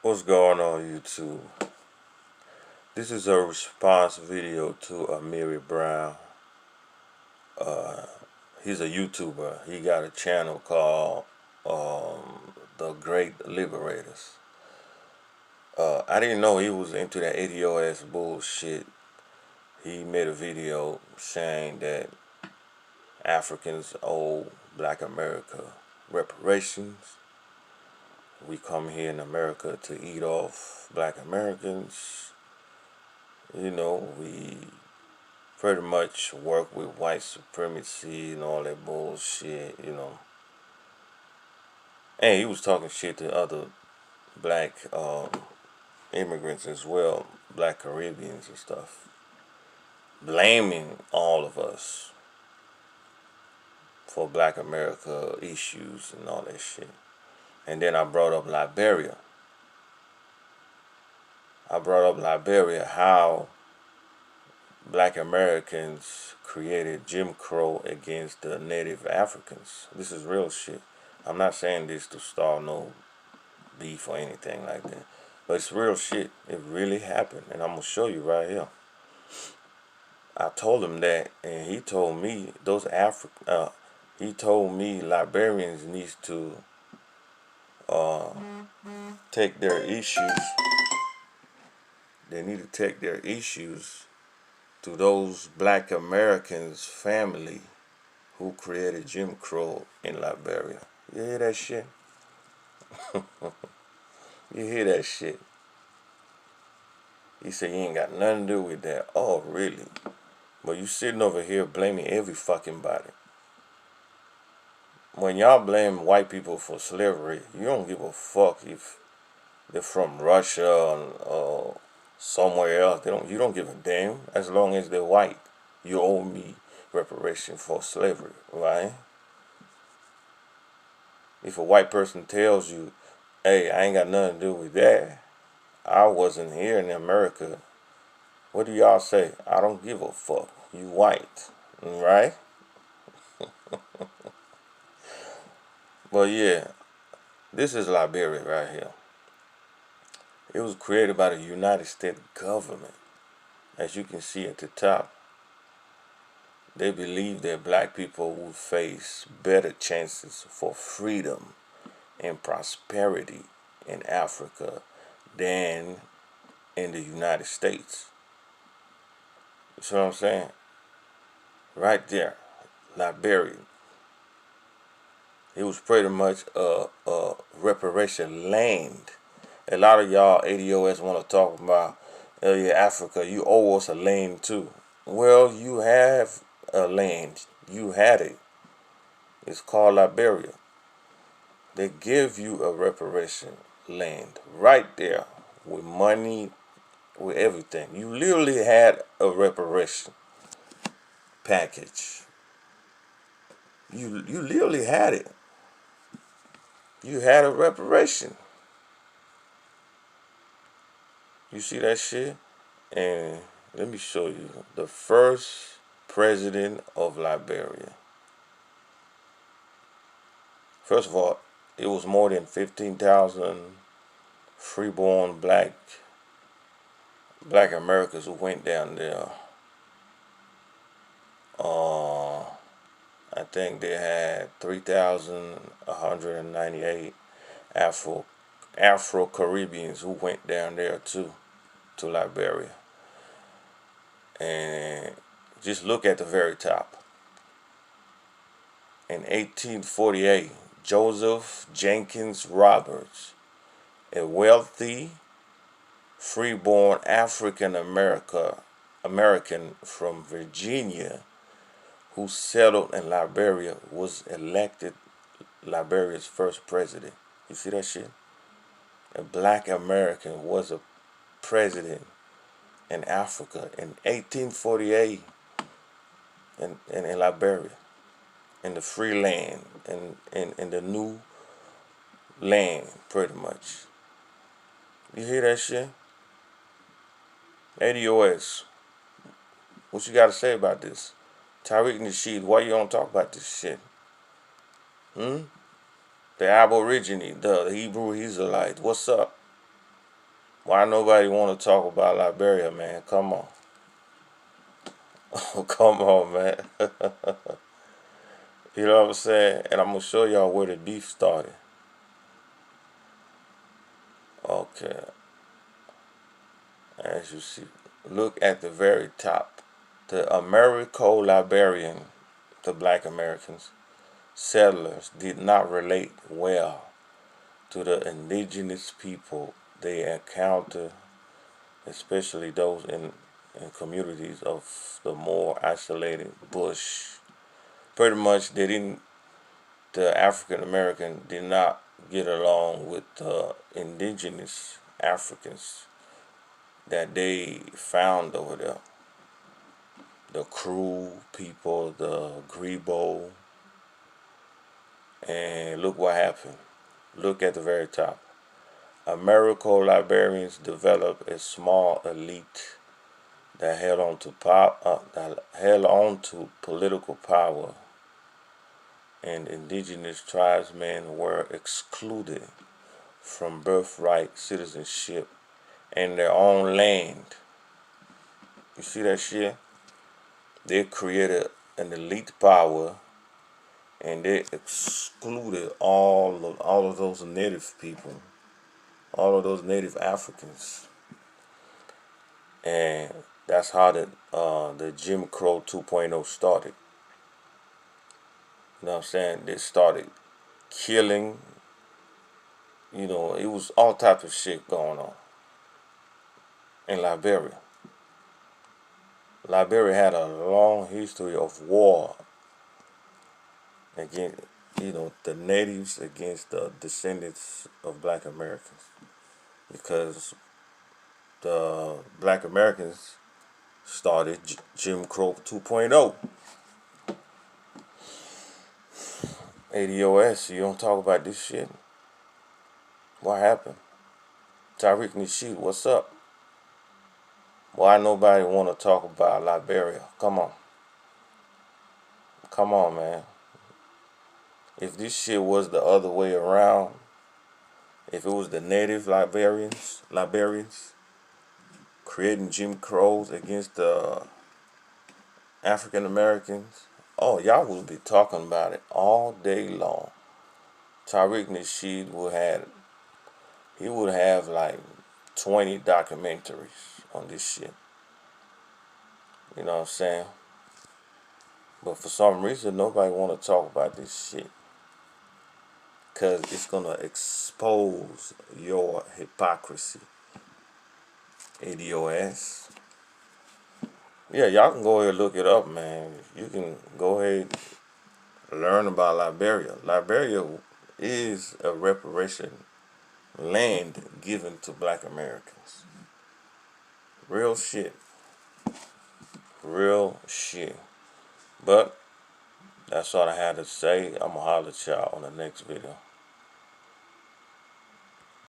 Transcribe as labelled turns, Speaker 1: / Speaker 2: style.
Speaker 1: What's going on YouTube? This is a response video to Amiri Brown. He's a YouTuber. He got a channel called the Great Liberators. I didn't know he was into that ADOS bullshit. He made a video saying that Africans owe Black America reparations. We come here in America to eat off Black Americans. You know, we pretty much work with white supremacy and all that bullshit, you know. And he was talking shit to other black immigrants as well, Black Caribbeans and stuff, blaming all of us for Black America issues and all that shit. And then I brought up Liberia. How Black Americans created Jim Crow against the Native Africans. This is real shit. I'm not saying this to start no beef or anything like that, but it's real shit. It really happened, and I'm gonna show you right here. I told him that, and he told me Liberians needs to take their issues. They need to take their issues to those Black Americans' family who created Jim Crow in Liberia. You hear that shit? You hear that shit? He said you ain't got nothing to do with that. Oh, really? But you sitting over here blaming every fucking body. When y'all blame white people for slavery, you don't give a fuck if they're from Russia or somewhere else. You don't give a damn as long as they're white. You owe me reparation for slavery, right? If a white person tells you, hey, I ain't got nothing to do with that, I wasn't here in America, what do y'all say? I don't give a fuck. You white, right? But yeah, this is Liberia right here. It was created by the United States government. As you can see at the top, they believe that black people will face better chances for freedom and prosperity in Africa than in the United States. You see what I'm saying? Right there, Liberia. It was pretty much a reparation land. A lot of y'all ADOS want to talk about, oh yeah, Africa, you owe us a land too. Well, you have a land. You had it. It's called Liberia. They give you a reparation land right there with money, with everything. You literally had a reparation package. You literally had it. You had a reparation. You see that shit? And let me show you the first president of Liberia. First of all, it was more than 15,000 freeborn black Americans who went down there. I think they had 3,198 Afro-Caribbeans who went down there too, to Liberia. And just look at the very top. In 1848, Joseph Jenkins Roberts, a wealthy, freeborn African American from Virginia who settled in Liberia, was elected Liberia's first president. You see that shit? A black American was a president in Africa in 1848 in Liberia, in the free land, in the new land, pretty much. You hear that shit? ADOS, what you got to say about this? Tariq Nasheed, why you don't talk about this shit? The Aborigine, the Hebrew Israelite, what's up? Why nobody want to talk about Liberia, man? Come on. Come on, man. You know what I'm saying? And I'm going to show y'all where the beef started. Okay. As you see, look at the very top. The Americo-Liberian, the black Americans, settlers did not relate well to the indigenous people they encounter, especially those in communities of the more isolated bush. Pretty much, the African American did not get along with the indigenous Africans that they found over there. The Crew people, the Grebo, and look what happened. Look at the very top. Americo-Liberians developed a small elite that held on to political power, and indigenous tribesmen were excluded from birthright citizenship and their own land. You see that shit? They created an elite power, and they excluded all of those native people, all of those native Africans, and that's how the Jim Crow 2.0 started. You know what I'm saying? They started killing. You know, it was all type of shit going on in Liberia. Liberia had a long history of war against, the natives against the descendants of black Americans, because the black Americans started Jim Crow 2.0. ADOS, you don't talk about this shit. What happened? Tariq Nasheed, what's up? Why nobody want to talk about Liberia? Come on. Come on, man. If this shit was the other way around, if it was the native Liberians creating Jim Crows against the African Americans, oh, y'all would be talking about it all day long. Tariq Nasheed would have like 20 documentaries on this shit. You know what I'm saying? But for some reason, nobody want to talk about this shit, because it's going to expose your hypocrisy. ADOS. Yeah, y'all can go ahead and look it up, man. You can go ahead and learn about Liberia. Liberia is a reparation land given to black Americans. Real shit. Real shit. But that's all I had to say. I'm going to holler at y'all on the next video.